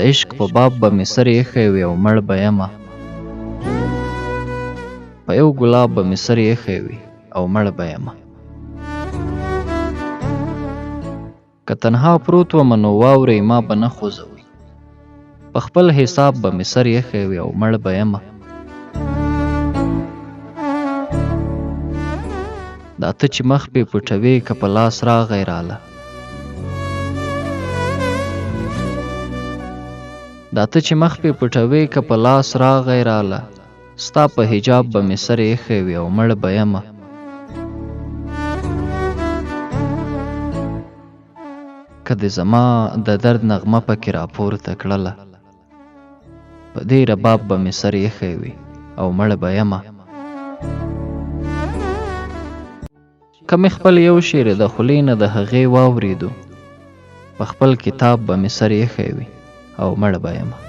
عشق په باب به مې سر ایښی وي او مړ به یمه په یو ګلاب به مې سر ایښی وي او مړ به یمه که تنها پروت ومه نو واورئ ما به نه خوځوئ په خپل حساب به مې سر ایښی وي او مړ به یمه دا ته چې مخ پې پټوې که په لاس راغی راله دا ته چې مخ پې پټوې که په لاس راغی راله ستا په حجاب به مې سر ایښی وي او مړ به یمه که دې زما د درد نغمه پکې راپورته کړله په دې رباب به مې سر ایښی وي او مړ به یمه که مې خپل یو شعر د خولې نه د هغې واورېدو په خپل کتاب به مې سر ایښی وي او مړ به یمه